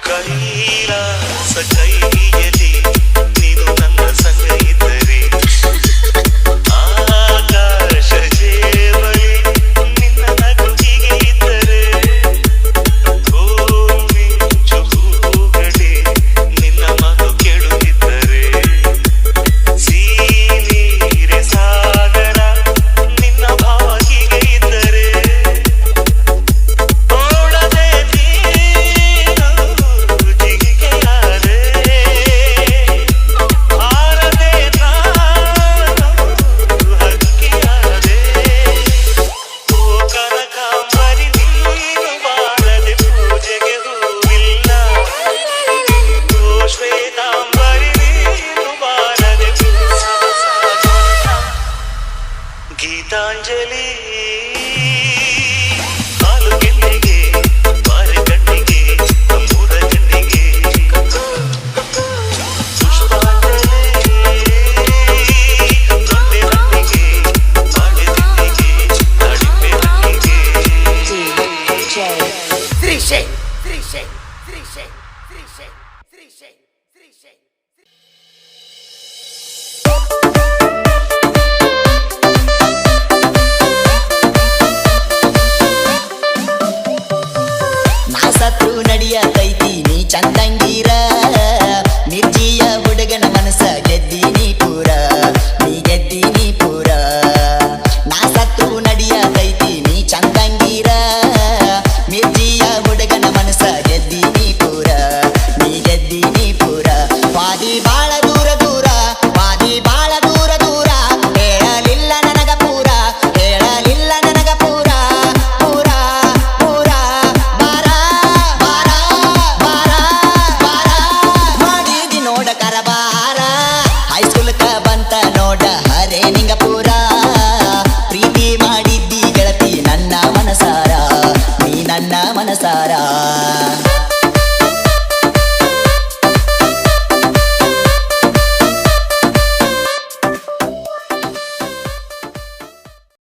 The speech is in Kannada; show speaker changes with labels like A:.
A: ಕೈಲಾಸ ಕೈಯಲ್ಲಿ ನೀನು ನನ್ನ ಸಂಗ ಇದ್ದರೆ ಆಕಾಶ ಜೇವಳಿ ನಿನ್ನ ನಗುವಿಗೆ ಇದ್ದರೆ ಭೂಮಿ ಚುಹೂಗಳೇ ನಿನ್ನ ಮಗು ಕೆಡುತ್ತಿದ್ದರೆ ಸೀನೀರೆ ಸಾಗರ ನಿನ್ನ ಭಾಗಿಗೆ ಇದ್ದರೆ ಓಡದೆ ನೀನು ಜಿಂಕೆಯಾದೆ ಹಾರದೆ ನಾನು ಹಕ್ಕಿಯಾದೆ ಓ ಕನಕಾಂಬರಿ ನೀನು ಬಾರದೆ ಪೂಜೆಗೆ ಹೂವಿಲ್ಲ ಓ ಶ್ವೇತಾಂಬರಿ ನೀನು ಬಾರದೆ ಗೀತಾಂಜಲಿ ಹಾಲು ಗೆಲ್ಲಿಗೆ ಬಾರೆ ಕಣ್ಣಿಗೆ ಮೂರ ಕಣ್ಣಿಗೆ ಪುಷ್ಪಾಂಜಲಿ ತೊಂಡೆ ಹಣ್ಣಿಗೆ ಬಾಳೆ ತಿನ್ನಿಗೆ ದಾಳಿಂಬೆ ಹಣ್ಣಿಗೆ
B: ನಾ ಸತ್ರು ನಡಿಯತೈತಿ ನೀ ಚಂದಂಗೀರ ನಿರ್ಜೀಯ ಹುಡುಗನ ಮನಸ್ಸ ಗೆದ್ದೀನಿ ಪೂರ ನೀ ಗೆದ್ದೀನಿ ಪೂರ ನಾ ಸತ್ರು ನಡಿಯತೈತಿ ನೀ ಚಂದಂಗೀರ ನಿರ್ಜೀಯ ಹುಡುಗನ ಮನಸ್ಸ ಗೆದ್ದೀನಿ ಪೂರ ನೀ ಗೆದ್ದೀನಿ ಪೂರ ವಾದಿ ಬಾಳ ದೂರ ದೂರ ವಾದಿ ಬಾಳ ದೂರ ದೂರ ಹೇಳಲಿಲ್ಲ ನನಗ ಪೂರ ಹೇಳಲಿಲ್ಲ ನನಗ ಪೂರ ಪೂರ ಪೂರ ಬಾರ ಬಾರ ಬಾರ ಬಾರ ಮಾಡಿದಿ ನೋಡ ಕರಬಾರ ಹೈಸ್ಕೂಲ್ಕ ಬಂತ ನೋಡ ಹರೇ ನಿಂಗ ಪೂರ ಪ್ರೀತಿ ಮಾಡಿದ್ದಿ ಗೆಳತಿ ನನ್ನ ಮನಸಾರ ನೀ ನನ್ನ ಮನಸಾರ